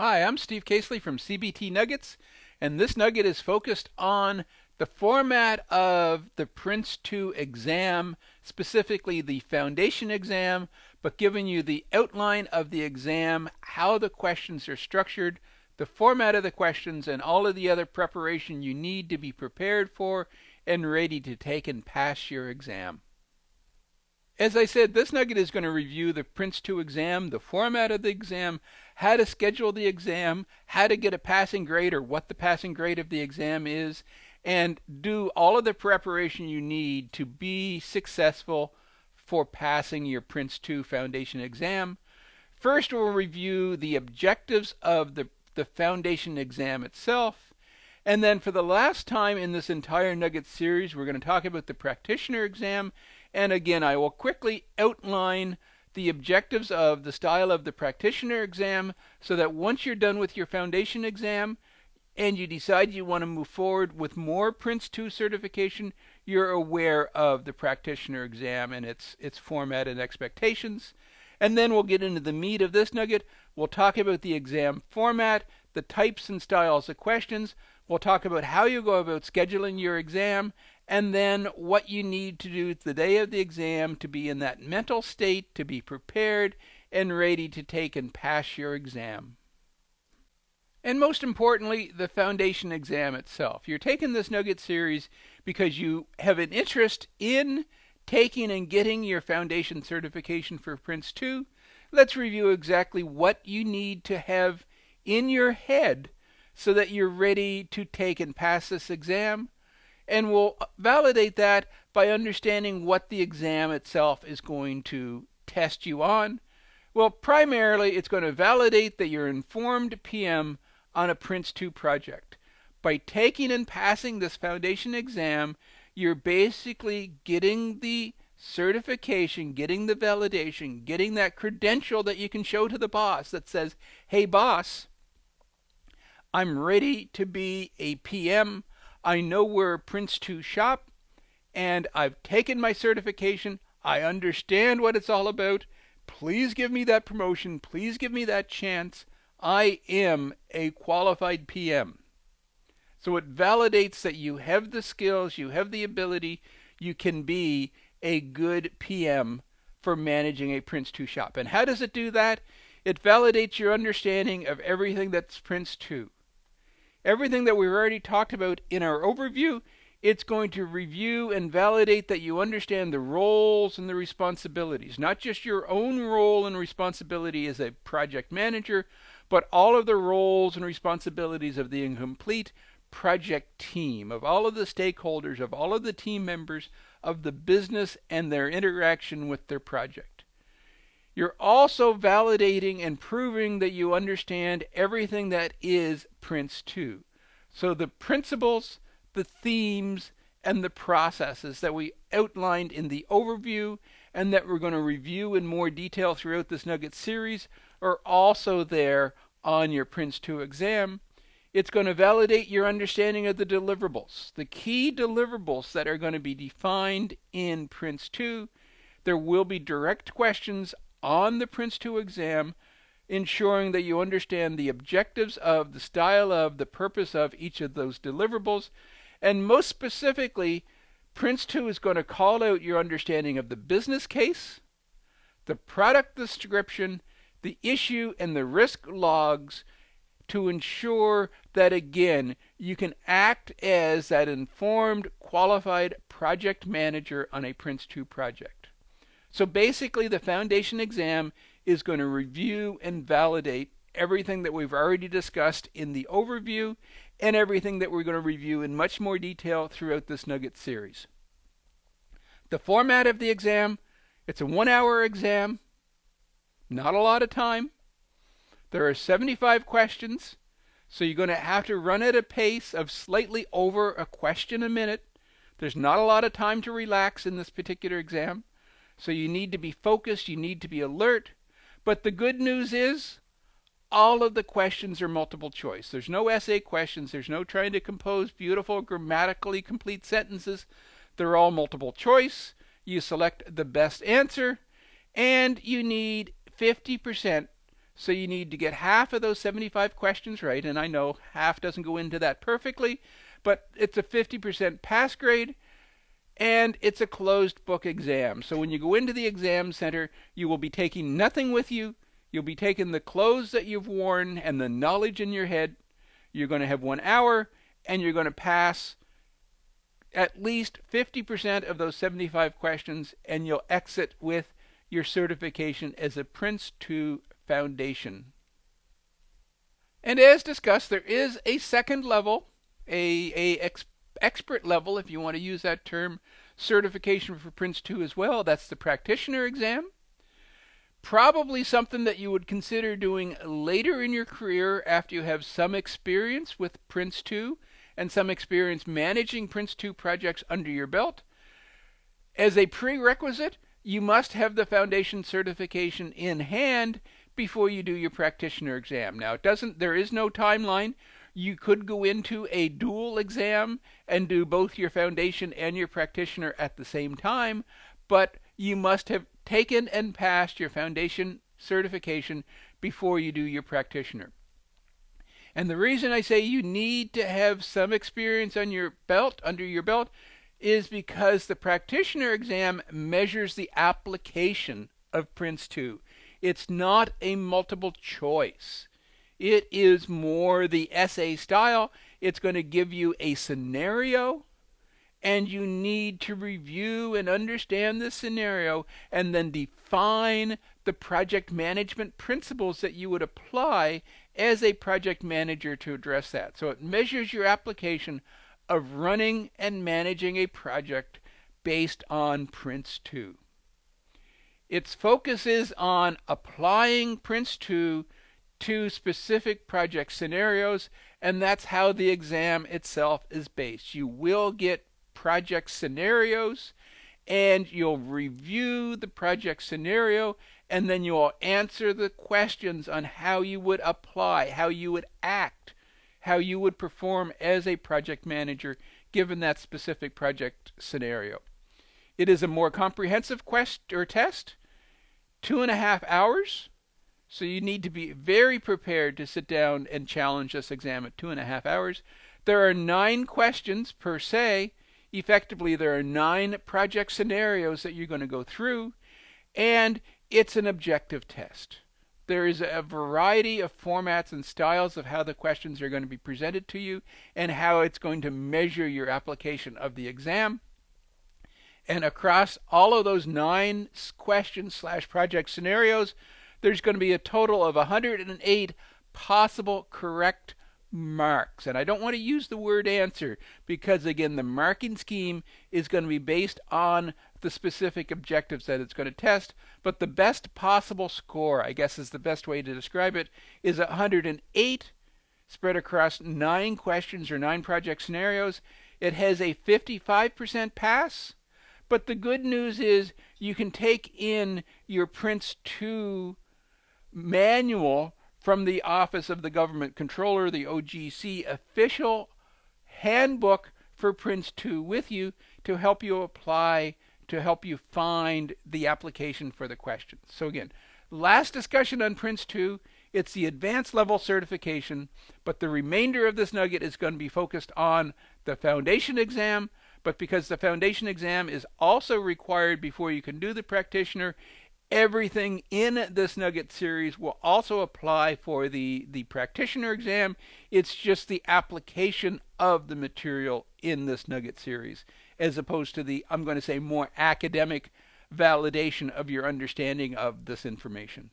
Hi, I'm Steve Casely from CBT Nuggets, and this nugget is focused on the format of the PRINCE2 exam, specifically the foundation exam, but giving you the outline of the exam, how the questions are structured, the format of the questions, and all of the other preparation you need to be prepared for and ready to take and pass your exam. As I said, this nugget is going to review the PRINCE2 exam, the format of the exam, how to schedule the exam, how to get a passing grade or what the passing grade of the exam is, and do all of the preparation you need to be successful for passing your PRINCE2 foundation exam. First, we'll review the objectives of the foundation exam itself. And then for the last time in this entire nugget series, we're going to talk about the practitioner exam. And again, I will quickly outline the objectives of the style of the practitioner exam so that once you're done with your foundation exam and you decide you want to move forward with more PRINCE2 certification, you're aware of the practitioner exam and its format and expectations. And then we'll get into the meat of this nugget. We'll talk about the exam format, the types and styles of questions. We'll talk about how you go about scheduling your exam, and then what you need to do the day of the exam to be in that mental state, to be prepared and ready to take and pass your exam. And most importantly, the foundation exam itself. You're taking this nugget series because you have an interest in taking and getting your foundation certification for PRINCE2. Let's review exactly what you need to have in your head so that you're ready to take and pass this exam. And we'll validate that by understanding what the exam itself is going to test you on. Well, primarily, it's going to validate that you're informed PM on a PRINCE2 project. By taking and passing this foundation exam, you're basically getting the certification, getting the validation, getting that credential that you can show to the boss that says, hey boss, I'm ready to be a PM. I know where PRINCE2 shop, and I've taken my certification. I understand what it's all about. Please give me that promotion. Please give me that chance. I am a qualified PM. So it validates that you have the skills, you have the ability, you can be a good PM for managing a PRINCE2 shop. And how does it do that? It validates your understanding of everything that's PRINCE2. Everything that we've already talked about in our overview, it's going to review and validate that you understand the roles and the responsibilities, not just your own role and responsibility as a project manager, but all of the roles and responsibilities of the incomplete project team, of all of the stakeholders, of all of the team members, of the business and their interaction with their project. You're also validating and proving that you understand everything that is PRINCE2. So the principles, the themes, and the processes that we outlined in the overview and that we're going to review in more detail throughout this nugget series are also there on your PRINCE2 exam. It's going to validate your understanding of the deliverables, the key deliverables that are going to be defined in PRINCE2. There will be direct questions on the PRINCE2 exam, ensuring that you understand the objectives of, the style of, the purpose of each of those deliverables. And most specifically, PRINCE2 is going to call out your understanding of the business case, the product description, the issue, and the risk logs to ensure that, again, you can act as that informed, qualified project manager on a PRINCE2 project. So basically, the foundation exam is going to review and validate everything that we've already discussed in the overview and everything that we're going to review in much more detail throughout this nugget series. The format of the exam, it's a 1-hour exam, not a lot of time. There are 75 questions, so you're going to have to run at a pace of slightly over a question a minute. There's not a lot of time to relax in this particular exam. So you need to be focused, you need to be alert. But the good news is all of the questions are multiple choice. There's no essay questions. There's no trying to compose beautiful, grammatically complete sentences. They're all multiple choice. You select the best answer, and you need 50% So you need to get half of those 75 questions right, and I know half doesn't go into that perfectly, but it's a 50% pass grade, and it's a closed book exam. So when you go into the exam center, you will be taking nothing with you. You'll be taking the clothes that you've worn and the knowledge in your head. You're going to have 1 hour, and you're going to pass at least 50% of those 75 questions, and you'll exit with your certification as a PRINCE2 Foundation. And as discussed, there is a second level, expert level, if you want to use that term, certification for PRINCE2 as well. That's the practitioner exam. Probably something that you would consider doing later in your career after you have some experience with PRINCE2 and some experience managing PRINCE2 projects under your belt. As a prerequisite, you must have the foundation certification in hand before you do your practitioner exam. Now, there is no timeline. You could go into a dual exam and do both your foundation and your practitioner at the same time, but you must have taken and passed your foundation certification before you do your practitioner. And the reason I say you need to have some experience on your belt, under your belt, is because the practitioner exam measures the application of PRINCE2. It's not a multiple choice. It is more the essay style. It's going to give you a scenario, and you need to review and understand this scenario and then define the project management principles that you would apply as a project manager to address that. So it measures your application of running and managing a project based on PRINCE2. Its focus is on applying PRINCE2 to specific project scenarios, and that's how the exam itself is based. You will get project scenarios, and you'll review the project scenario, and then you'll answer the questions on how you would apply, how you would act, how you would perform as a project manager given that specific project scenario. It is a more comprehensive test, 2.5 hours. So you need to be very prepared to sit down and challenge this exam at 2.5 hours. There are 9 questions per se. Effectively, there are 9 project scenarios that you're going to go through, and it's an objective test. There is a variety of formats and styles of how the questions are going to be presented to you and how it's going to measure your application of the exam. And across all of those 9 questions / project scenarios, there's going to be a total of 108 possible correct marks. And I don't want to use the word answer because, again, the marking scheme is going to be based on the specific objectives that it's going to test. But the best possible score, I guess is the best way to describe it, is 108 spread across 9 questions or 9 project scenarios. It has a 55% pass. But the good news is you can take in your PRINCE2 manual from the Office of the Government Controller, the OGC official handbook for PRINCE2 with you to help you apply, to help you find the application for the questions. So again, last discussion on PRINCE2, it's the advanced level certification, but the remainder of this nugget is going to be focused on the foundation exam. But because the foundation exam is also required before you can do the practitioner, everything in this nugget series will also apply for the practitioner exam. It's just the application of the material in this nugget series, as opposed to the, I'm going to say, more academic validation of your understanding of this information.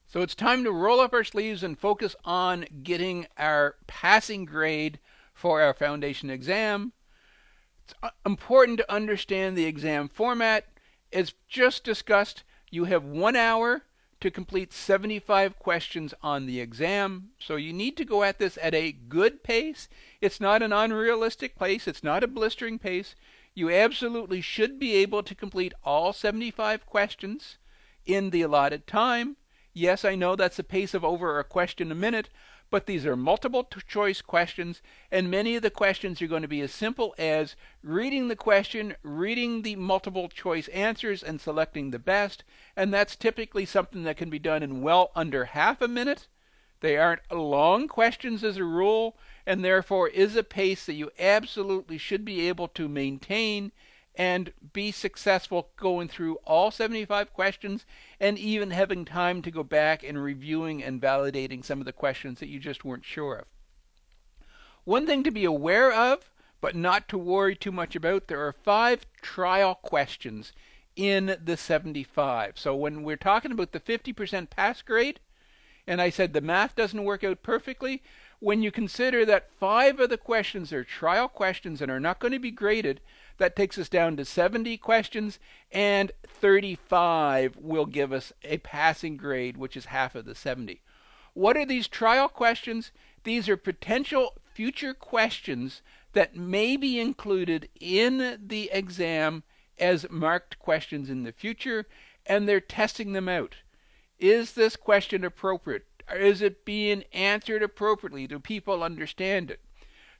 So it's time to roll up our sleeves and focus on getting our passing grade for our foundation exam. It's important to understand the exam format. As just discussed, you have 1 hour to complete 75 questions on the exam. So you need to go at this at a good pace. It's not an unrealistic pace. It's not a blistering pace. You absolutely should be able to complete all 75 questions in the allotted time. Yes, I know that's a pace of over a question a minute, but these are multiple choice questions, and many of the questions are going to be as simple as reading the question, reading the multiple choice answers, and selecting the best, and that's typically something that can be done in well under half a minute. They aren't long questions as a rule, and therefore is a pace that you absolutely should be able to maintain and be successful going through all 75 questions and even having time to go back and reviewing and validating some of the questions that you just weren't sure of. One thing to be aware of, but not to worry too much about, there are 5 trial questions in the 75. So when we're talking about the 50% pass grade, and I said the math doesn't work out perfectly, when you consider that 5 of the questions are trial questions and are not going to be graded, that takes us down to 70 questions, and 35 will give us a passing grade, which is half of the 70. What are these trial questions? These are potential future questions that may be included in the exam as marked questions in the future, and they're testing them out. Is this question appropriate? Is it being answered appropriately? Do people understand it?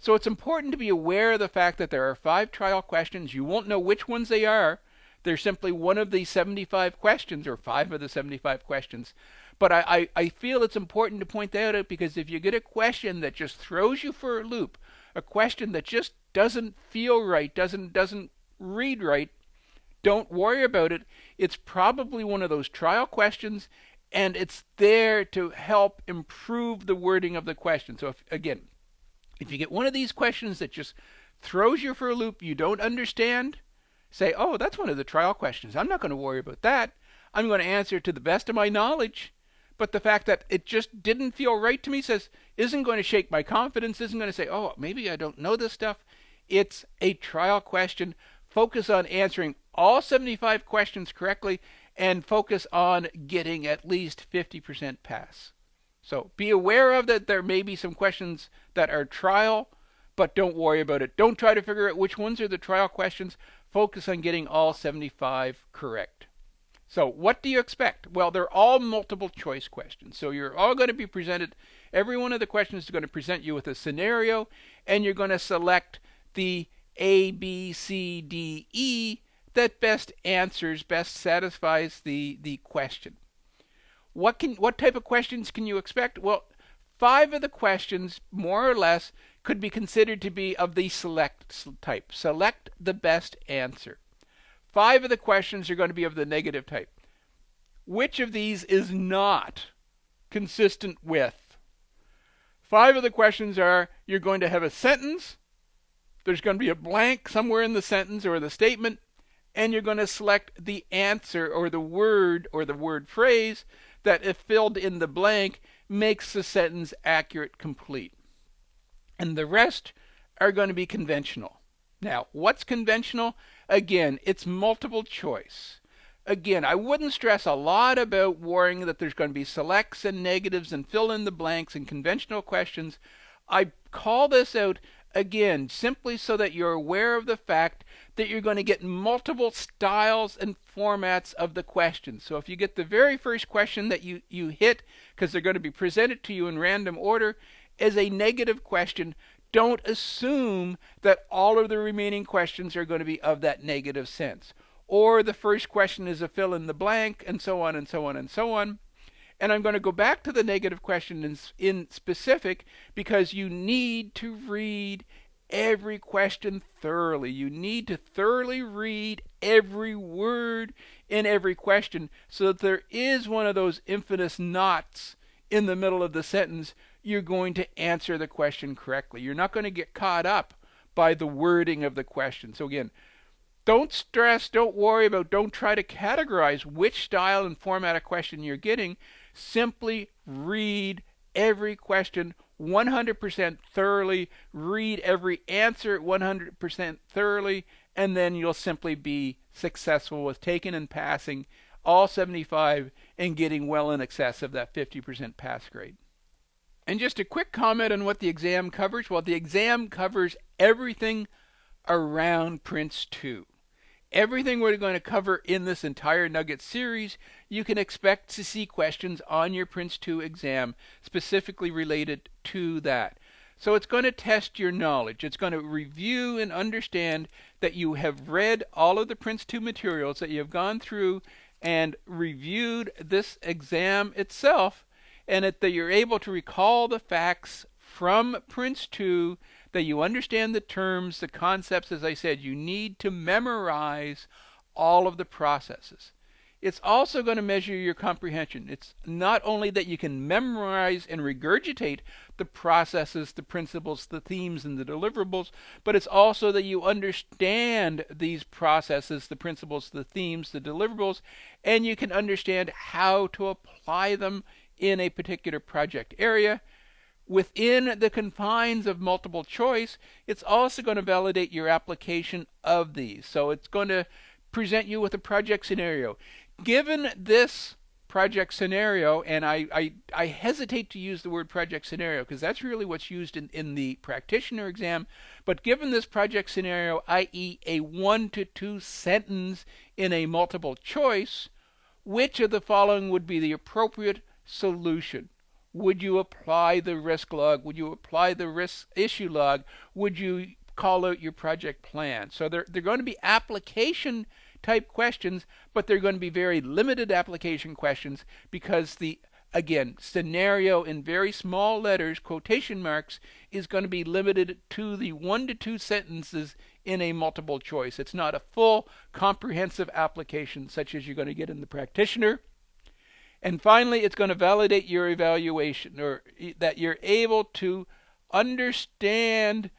So it's important to be aware of the fact that there are 5 trial questions. You won't know which ones they are. They're simply one of the 75 questions, or 5 of the 75 questions. But I feel it's important to point that out, because if you get a question that just throws you for a loop, a question that just doesn't feel right, doesn't read right, don't worry about it. It's probably one of those trial questions, and it's there to help improve the wording of the question. So if you get one of these questions that just throws you for a loop, you don't understand, say, oh, that's one of the trial questions. I'm not going to worry about that. I'm going to answer it to the best of my knowledge. But the fact that it just didn't feel right to me isn't going to shake my confidence, isn't going to say, oh, maybe I don't know this stuff. It's a trial question. Focus on answering all 75 questions correctly, and focus on getting at least 50% pass. So be aware of that. There may be some questions that are trial, but don't worry about it. Don't try to figure out which ones are the trial questions. Focus on getting all 75 correct. So what do you expect? Well, they're all multiple choice questions. So you're all going to be presented, every one of the questions is going to present you with a scenario, and you're going to select the A, B, C, D, E that best satisfies the question. What type of questions can you expect? Well, 5 of the questions, more or less, could be considered to be of the select type. Select the best answer. 5 of the questions are going to be of the negative type. Which of these is not consistent with? 5 of the questions are, you're going to have a sentence, there's going to be a blank somewhere in the sentence or the statement, and you're going to select the answer or the word phrase that, if filled in the blank, makes the sentence accurate, complete. And the rest are going to be conventional. Now, what's conventional? Again, it's multiple choice. Again, I wouldn't stress a lot about worrying that there's going to be selects and negatives and fill in the blanks and conventional questions. I call this out, again, simply so that you're aware of the fact that you're going to get multiple styles and formats of the question. So if you get the very first question that you hit, because they're going to be presented to you in random order, as a negative question, don't assume that all of the remaining questions are going to be of that negative sense. Or the first question is a fill in the blank, and so on and so on and so on. And I'm going to go back to the negative question in specific, because you need to read every question thoroughly. You need to thoroughly read every word in every question, so that there is one of those infamous knots in the middle of the sentence. You're going to answer the question correctly. You're not going to get caught up by the wording of the question. So again, don't stress, don't worry about, don't try to categorize which style and format of question you're getting. Simply read every question 100% thoroughly, read every answer 100% thoroughly, and then you'll simply be successful with taking and passing all 75 and getting well in excess of that 50% pass grade. And just a quick comment on what the exam covers. Well, the exam covers everything around PRINCE2. everything we're going to cover in this entire Nugget series, you can expect to see questions on your PRINCE2 exam specifically related to that. So it's going to test your knowledge. It's going to review and understand that you have read all of the PRINCE2 materials, that you have gone through and reviewed this exam itself, and that you're able to recall the facts from PRINCE2, that you understand the terms, the concepts. As I said, you need to memorize all of the processes. It's also going to measure your comprehension. It's not only that you can memorize and regurgitate the processes, the principles, the themes, and the deliverables, but it's also that you understand these processes, the principles, the themes, the deliverables, and you can understand how to apply them in a particular project area. Within the confines of multiple choice, it's also going to validate your application of these. So it's going to present you with a project scenario. Given this project scenario, and I hesitate to use the word project scenario because that's really what's used in the practitioner exam, but given this project scenario, i.e. a 1 to 2 sentence in a multiple choice, which of the following would be the appropriate solution? Would you apply the risk log? Would you apply the risk issue log? Would you call out your project plan? So they're going to be application type questions, but they're going to be very limited application questions because the, again, scenario in very small letters, quotation marks, is going to be limited to the 1 to 2 sentences in a multiple choice. It's not a full comprehensive application such as you're going to get in the practitioner. And finally, it's going to validate your evaluation, or that you're able to understand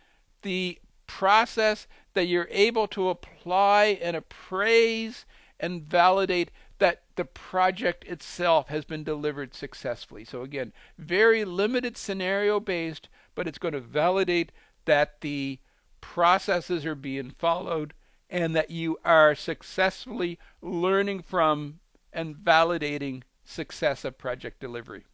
the process, that you're able to apply and appraise and validate that the project itself has been delivered successfully. So again, very limited scenario based, but it's going to validate that the processes are being followed and that you are successfully learning from and validating success of project delivery.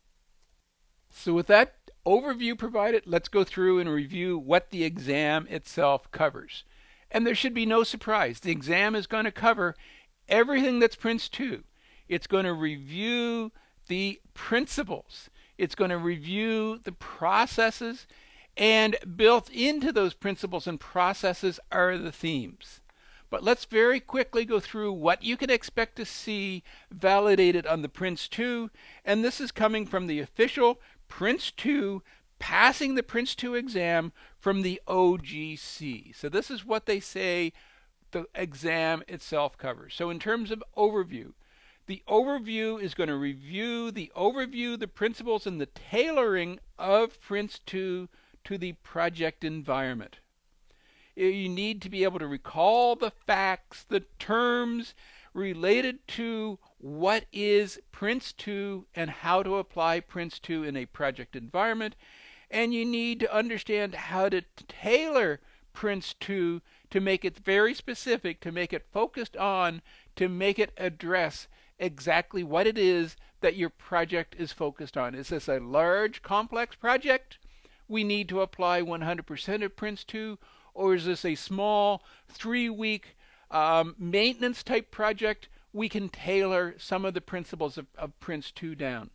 So with that overview provided, let's go through and review what the exam itself covers. And there should be no surprise. The exam is going to cover everything that's PRINCE2. It's going to review the principles. It's going to review the processes, and built into those principles and processes are the themes. But let's very quickly go through what you can expect to see validated on the PRINCE2, and this is coming from the official PRINCE2 Passing the PRINCE2 Exam from the OGC. So this is what they say the exam itself covers. So in terms of overview, the overview is going to review the overview, the principles, and the tailoring of PRINCE2 to the project environment. You need to be able to recall the facts, the terms related to what is PRINCE2 and how to apply PRINCE2 in a project environment. And you need to understand how to tailor PRINCE2 to make it very specific, to make it focused on, to make it address exactly what it is that your project is focused on. Is this a large, complex project? We need to apply 100% of PRINCE2. Or is this a small 3-week maintenance type project? We can tailor some of the principles of PRINCE2 down.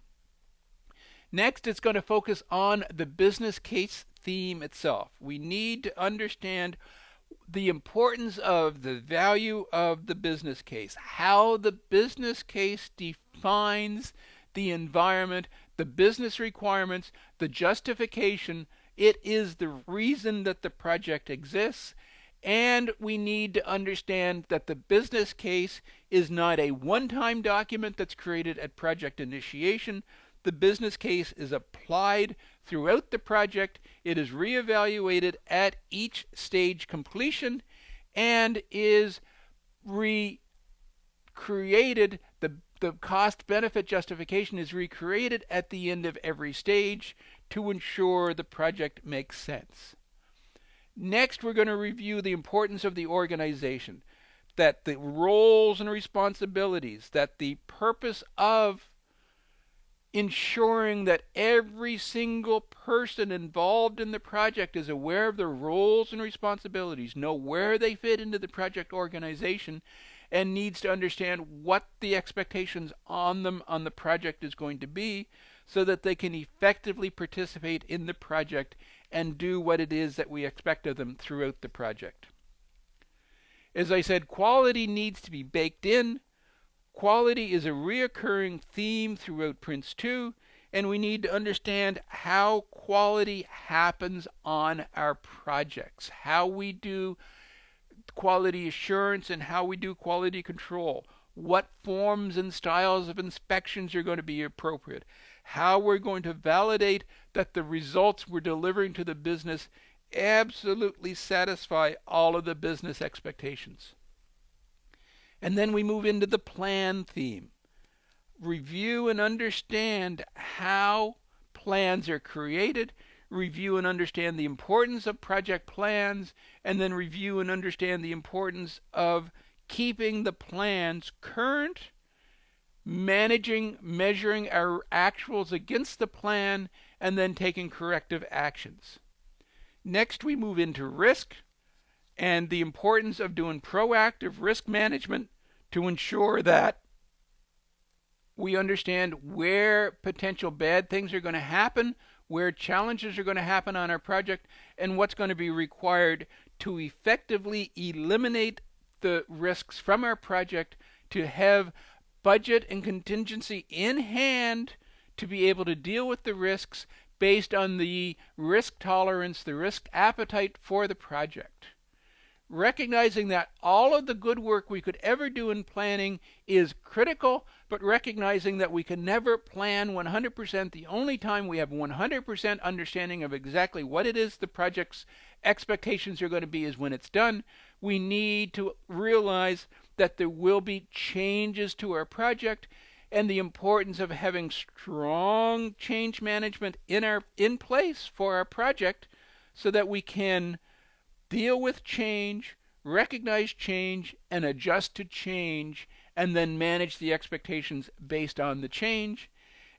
Next, it's going to focus on the business case theme itself. We need to understand the importance of the value of the business case, how the business case defines the environment, the business requirements, the justification. It is the reason that the project exists, and we need to understand that the business case is not a one-time document that's created at project initiation. The business case is applied throughout the project. It is reevaluated at each stage completion and is recreated. The cost-benefit justification is recreated at the end of every stage to ensure the project makes sense. Next, we're going to review the importance of the organization, that the roles and responsibilities, that the purpose of ensuring that every single person involved in the project is aware of their roles and responsibilities, know where they fit into the project organization, and needs to understand what the expectations on them on the project is going to be so that they can effectively participate in the project and do what it is that we expect of them throughout the project. As I said, quality needs to be baked in. Quality is a reoccurring theme throughout PRINCE2, and we need to understand how quality happens on our projects, how we do quality assurance and how we do quality control, what forms and styles of inspections are going to be appropriate, how we're going to validate that the results we're delivering to the business absolutely satisfy all of the business expectations. And then we move into the plan theme. Review and understand how plans are created, review and understand the importance of project plans, and then review and understand the importance of keeping the plans current, measuring our actuals against the plan, and then taking corrective actions. Next, we move into risk and the importance of doing proactive risk management to ensure that we understand where potential bad things are going to happen, where challenges are going to happen on our project, and what's going to be required to effectively eliminate the risks from our project, to have budget and contingency in hand to be able to deal with the risks based on the risk tolerance, the risk appetite for the project. Recognizing that all of the good work we could ever do in planning is critical, but recognizing that we can never plan 100%. The only time we have 100% understanding of exactly what it is the project's expectations are going to be is when it's done. We need to realize that there will be changes to our project, and the importance of having strong change management in place for our project so that we can deal with change, recognize change, and adjust to change, and then manage the expectations based on the change.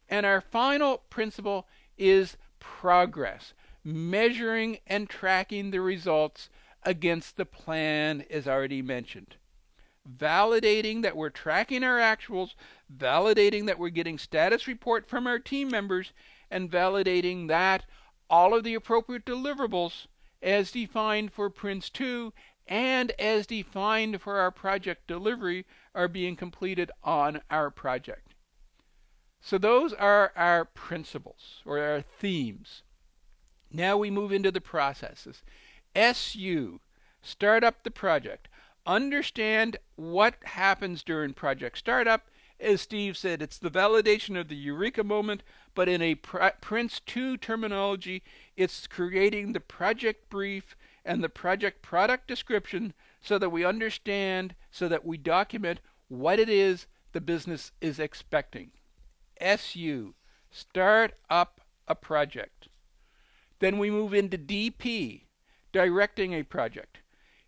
And our final principle is progress, measuring and tracking the results against the plan as already mentioned. Validating that we're tracking our actuals, validating that we're getting status report from our team members, and validating that all of the appropriate deliverables as defined for PRINCE2 and as defined for our project delivery are being completed on our project. So those are our principles or our themes. Now we move into the processes. SU, start up the project. Understand what happens during project startup. As Steve said, it's the validation of the eureka moment, but in a PRINCE2 terminology, it's creating the project brief and the project product description so that we understand, so that we document what it is the business is expecting. SU, start up a project. Then we move into DP, directing a project.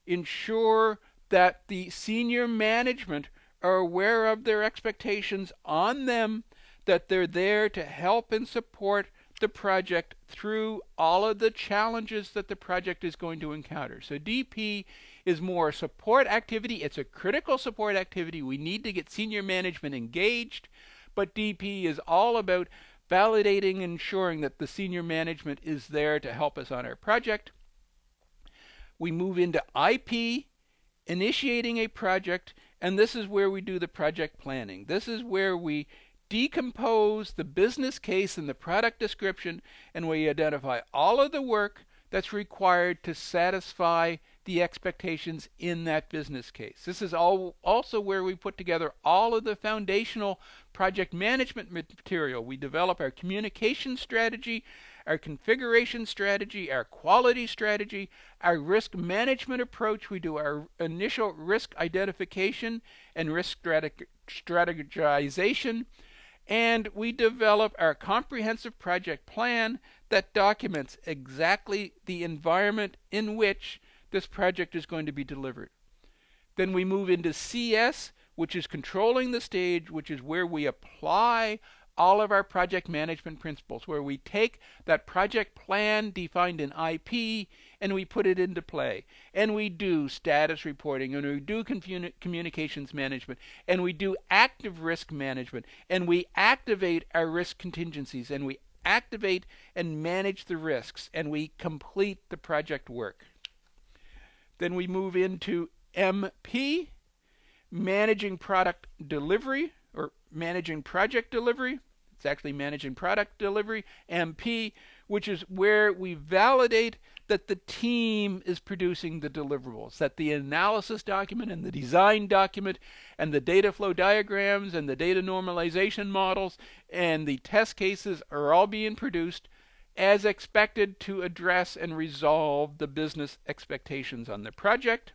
Ensure that the senior management are aware of their expectations on them, that they're there to help and support the project through all of the challenges that the project is going to encounter. So DP is more a support activity. It's a critical support activity. We need to get senior management engaged, but DP is all about validating and ensuring that the senior management is there to help us on our project. We move into IP, initiating a project, and this is where we do the project planning. This is where we decompose the business case and the product description, and we identify all of the work that's required to satisfy the expectations in that business case. This is also where we put together all of the foundational project management material. We develop our communication strategy, our configuration strategy, our quality strategy, our risk management approach. We do our initial risk identification and risk strategization, and we develop our comprehensive project plan that documents exactly the environment in which this project is going to be delivered. Then we move into CS, which is controlling the stage, which is where we apply all of our project management principles, where we take that project plan defined in IP and we put it into play. And we do status reporting, and we do communications management, and we do active risk management, and we activate our risk contingencies, and we activate and manage the risks, and we complete the project work. Then we move into MP, managing product delivery, or managing project delivery. It's actually managing product delivery. MP, which is where we validate that the team is producing the deliverables, that the analysis document and the design document and the data flow diagrams and the data normalization models and the test cases are all being produced as expected to address and resolve the business expectations on the project.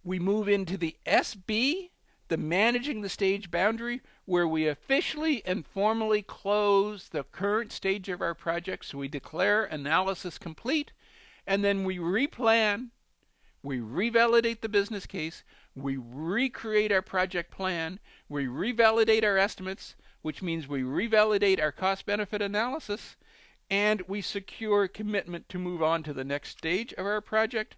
We move into the SB, the managing the stage boundary, where we officially and formally close the current stage of our project. So we declare analysis complete, and then we replan, we revalidate the business case, we recreate our project plan, we revalidate our estimates, which means we revalidate our cost-benefit analysis, and we secure commitment to move on to the next stage of our project.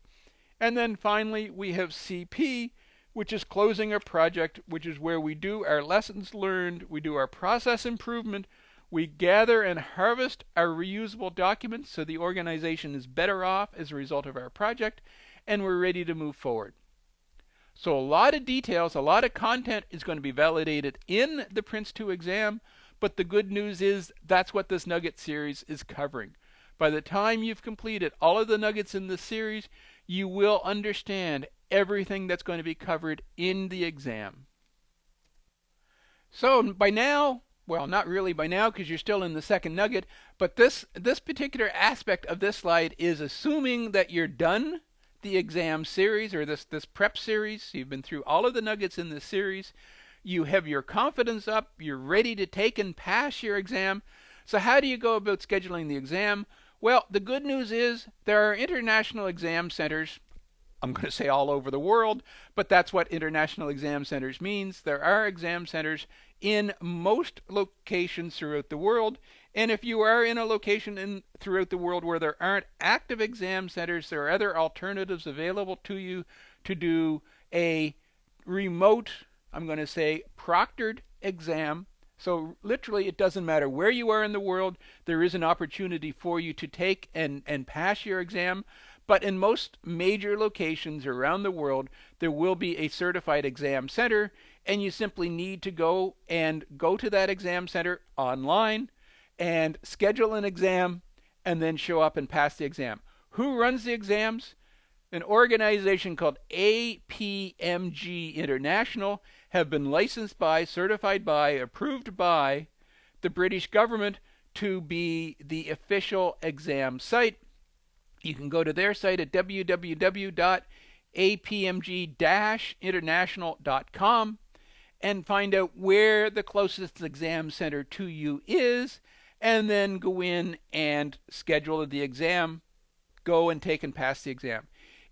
And then finally, we have CP, which is closing a project, which is where we do our lessons learned, we do our process improvement, we gather and harvest our reusable documents so the organization is better off as a result of our project, and we're ready to move forward. So a lot of details, a lot of content is going to be validated in the PRINCE2 exam, but the good news is that's what this nugget series is covering. By the time you've completed all of the nuggets in this series, you will understand everything that's going to be covered in the exam. So by now, well, not really by now because you're still in the second nugget, but this particular aspect of this slide is assuming that you're done the exam series, or this prep series. You've been through all of the nuggets in this series. You have your confidence up. You're ready to take and pass your exam. So how do you go about scheduling the exam? Well, the good news is there are international exam centers. I'm going to say all over the world, but that's what international exam centers means. There are exam centers in most locations throughout the world. And if you are in a location throughout the world where there aren't active exam centers, there are other alternatives available to you to do a remote, I'm going to say, proctored exam. So literally, it doesn't matter where you are in the world, there is an opportunity for you to take and pass your exam. But in most major locations around the world, there will be a certified exam center, and you simply need to go to that exam center online and schedule an exam and then show up and pass the exam. Who runs the exams? An organization called APMG International, have been licensed by, certified by, approved by the British government to be the official exam site. You can go to their site at www.apmg-international.com and find out where the closest exam center to you is, and then go in and schedule the exam, go and take and pass the exam.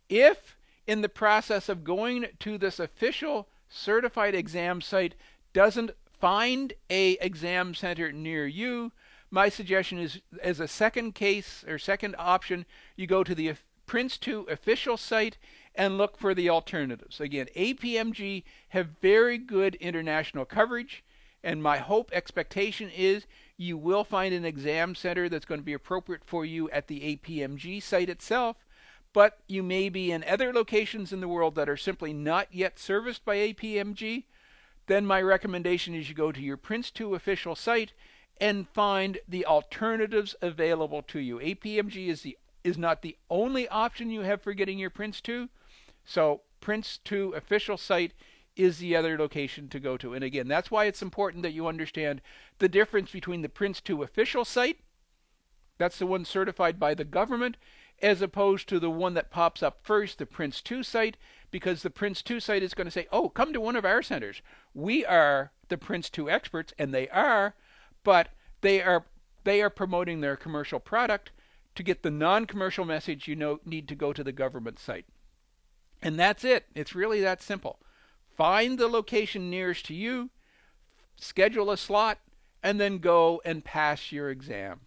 If in the process of going to this official certified exam site doesn't find a exam center near you, my suggestion is, as a second case or second option, you go to the PRINCE2 official site and look for the alternatives. Again, APMG have very good international coverage, and my expectation is you will find an exam center that's going to be appropriate for you at the APMG site itself, but you may be in other locations in the world that are simply not yet serviced by APMG. Then my recommendation is you go to your PRINCE2 official site and find the alternatives available to you. APMG is not the only option you have for getting your PRINCE2, so PRINCE2 official site is the other location to go to. And again, that's why it's important that you understand the difference between the PRINCE2 official site, that's the one certified by the government, as opposed to the one that pops up first, the PRINCE2 site, because the PRINCE2 site is going to say, oh, come to one of our centers. We are the PRINCE2 experts, and they are, but they are promoting their commercial product. To get the non-commercial message, you need to go to the government site. And that's it. It's really that simple. Find the location nearest to you, schedule a slot, and then go and pass your exam.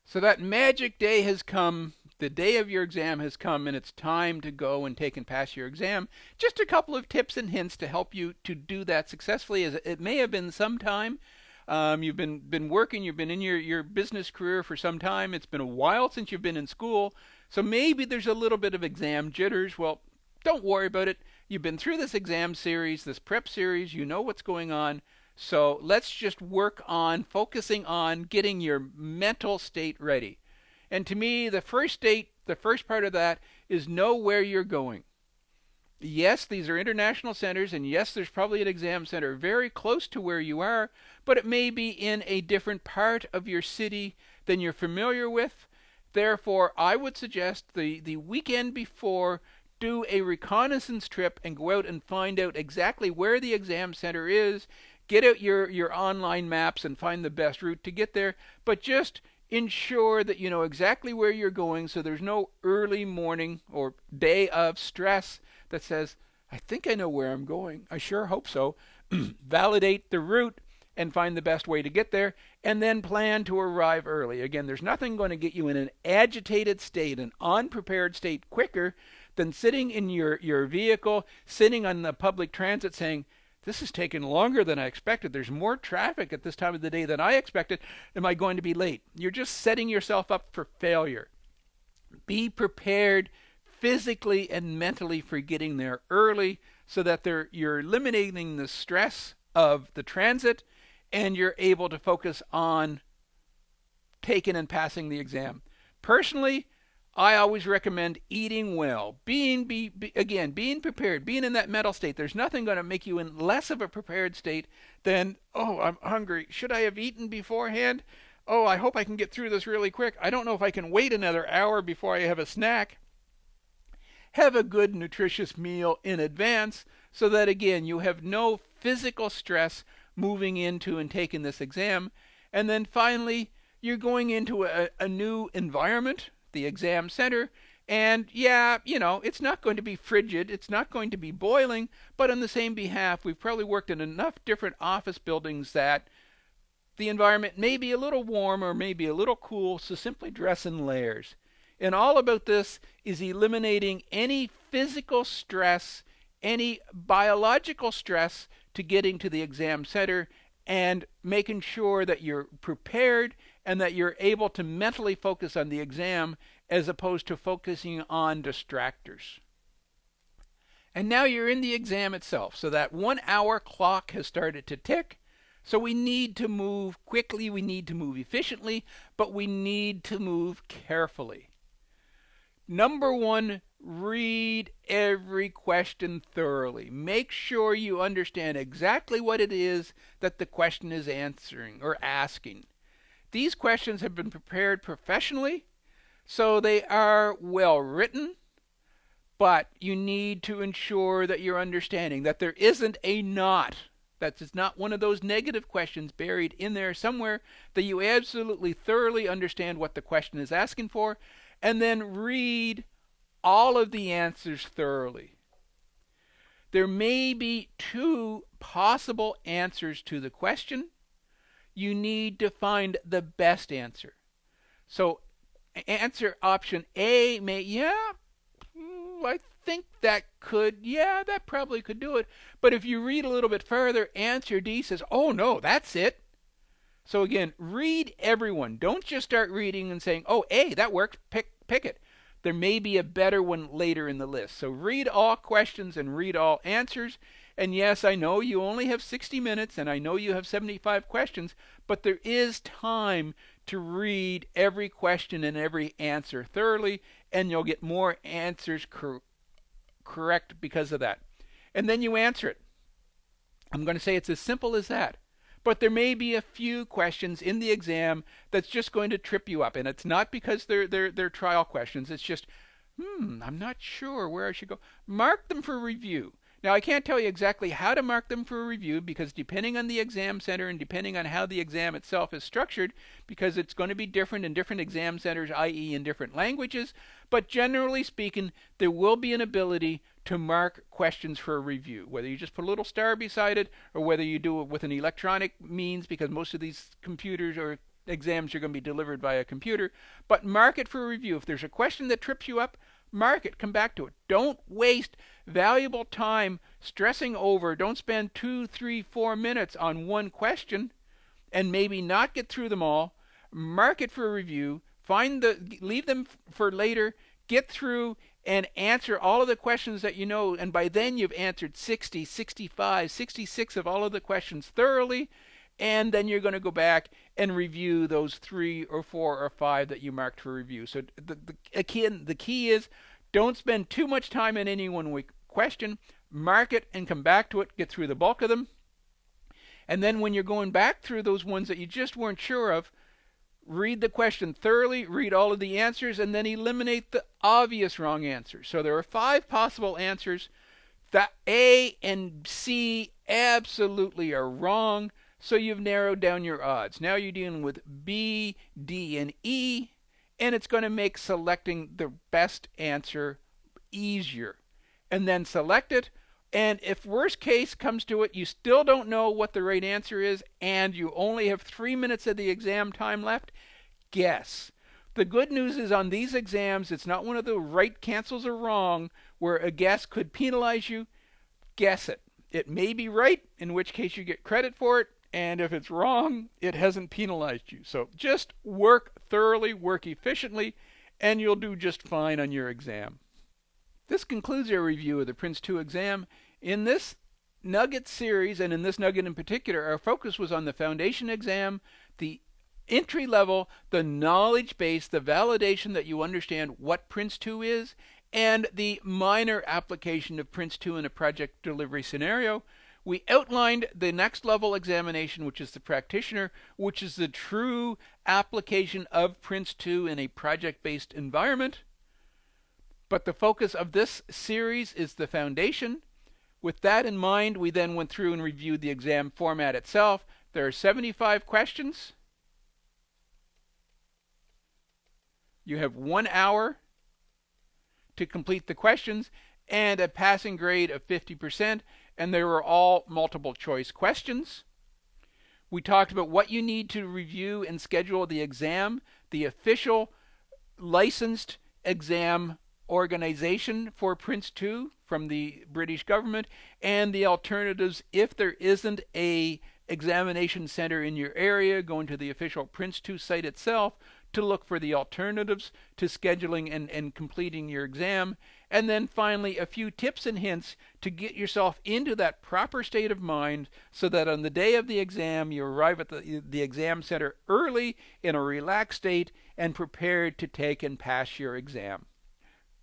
So that magic day has come. The day of your exam has come, and it's time to go and take and pass your exam. Just a couple of tips and hints to help you to do that successfully. As it may have been some time. You've been working, you've been in your business career for some time. It's been a while since you've been in school. So maybe there's a little bit of exam jitters. Well, don't worry about it. You've been through this exam series, this prep series. You know what's going on. So let's just work on focusing on getting your mental state ready. And to me, the first part of that is know where you're going. Yes, these are international centers, and yes, there's probably an exam center very close to where you are, but it may be in a different part of your city than you're familiar with. Therefore, I would suggest the weekend before, do a reconnaissance trip and go out and find out exactly where the exam center is. Get out your online maps and find the best route to get there, but just ensure that you know exactly where you're going so there's no early morning or day of stress that says, I think I know where I'm going. I sure hope so. Validate the route and find the best way to get there, and then plan to arrive early. Again, there's nothing going to get you in an agitated state, an unprepared state quicker than sitting in your vehicle, sitting on the public transit saying, this is taking longer than I expected. There's more traffic at this time of the day than I expected. Am I going to be late? You're just setting yourself up for failure. Be prepared physically and mentally for getting there early so that you're eliminating the stress of the transit and you're able to focus on taking and passing the exam. Personally, I always recommend eating well, being prepared, being in that mental state. There's nothing going to make you in less of a prepared state than, oh, I'm hungry. Should I have eaten beforehand? Oh, I hope I can get through this really quick. I don't know if I can wait another hour before I have a snack. Have a good, nutritious meal in advance so that, again, you have no physical stress moving into and taking this exam. And then finally, you're going into a new environment, the exam center, and yeah, it's not going to be frigid, it's not going to be boiling, but on the same behalf, we've probably worked in enough different office buildings that the environment may be a little warm or maybe a little cool, so simply dress in layers. And all about this is eliminating any physical stress, any biological stress to getting to the exam center and making sure that you're prepared and that you're able to mentally focus on the exam as opposed to focusing on distractors. And now you're in the exam itself, so that 1 hour clock has started to tick. So we need to move quickly, we need to move efficiently, but we need to move carefully. Number one, read every question thoroughly. Make sure you understand exactly what it is that the question is answering or asking. These questions have been prepared professionally, so they are well written, but you need to ensure that you're understanding that there isn't a not. That it's not one of those negative questions buried in there somewhere, that you absolutely thoroughly understand what the question is asking for, and then read all of the answers thoroughly. There may be 2 possible answers to the question. You need to find the best answer. So answer option A may, I think that probably could do it. But if you read a little bit further, answer D says, oh no, that's it. So again, read everyone. Don't just start reading and saying, oh, A, that worked, pick it. There may be a better one later in the list. So read all questions and read all answers. And yes, I know you only have 60 minutes and I know you have 75 questions, but there is time to read every question and every answer thoroughly, and you'll get more answers correct because of that. And then you answer it. I'm going to say it's as simple as that. But there may be a few questions in the exam that's just going to trip you up. And it's not because they're trial questions. It's just, I'm not sure where I should go. Mark them for review. Now, I can't tell you exactly how to mark them for review because depending on the exam center and depending on how the exam itself is structured, because it's going to be different in different exam centers, i.e. in different languages, but generally speaking, there will be an ability to mark questions for a review, whether you just put a little star beside it or whether you do it with an electronic means, because most of these computers or exams are going to be delivered by a computer. But mark it for a review. If there's a question that trips you up, mark it, come back to it. Don't waste valuable time stressing over. Don't spend 2, 3, 4 minutes on one question and maybe not get through them all. Mark it for a review. Leave them for later. Get through and answer all of the questions that you know, and by then you've answered 60, 65, 66 of all of the questions thoroughly, and then you're going to go back and review those 3 or 4 or 5 that you marked for review. So the key is, don't spend too much time in any one question. Mark it and come back to it, get through the bulk of them, and then when you're going back through those ones that you just weren't sure of, read the question thoroughly, read all of the answers, and then eliminate the obvious wrong answers. So there are 5 possible answers. The A and C absolutely are wrong, so you've narrowed down your odds. Now you're dealing with B, D, and E, and it's going to make selecting the best answer easier. And then select it, and if worst case comes to it, you still don't know what the right answer is, and you only have 3 minutes of the exam time left, guess. The good news is on these exams, it's not one of the right cancels or wrong where a guess could penalize you. Guess it. It may be right, in which case you get credit for it, and if it's wrong, it hasn't penalized you. So just work thoroughly, work efficiently, and you'll do just fine on your exam. This concludes our review of the PRINCE2 exam. In this nugget series, and in this nugget in particular, our focus was on the foundation exam, the entry level, the knowledge base, the validation that you understand what PRINCE2 is, and the minor application of PRINCE2 in a project delivery scenario. We outlined the next level examination, which is the practitioner, which is the true application of PRINCE2 in a project-based environment. But the focus of this series is the foundation. With that in mind, we then went through and reviewed the exam format itself. There are 75 questions. You have 1 hour to complete the questions and a passing grade of 50%, and they were all multiple choice questions. We talked about what you need to review and schedule the exam, the official licensed exam organization for PRINCE2 from the British government, and the alternatives if there isn't a examination center in your area. Going to the official PRINCE2 site itself to look for the alternatives to scheduling and completing your exam. And then finally, a few tips and hints to get yourself into that proper state of mind so that on the day of the exam, you arrive at the exam center early in a relaxed state and prepared to take and pass your exam.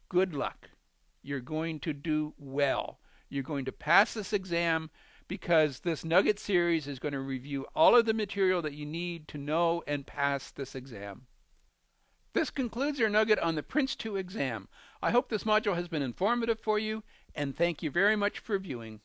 Good luck. You're going to do well. You're going to pass this exam because this Nugget series is going to review all of the material that you need to know and pass this exam. This concludes our Nugget on the PRINCE2 exam. I hope this module has been informative for you, and thank you very much for viewing.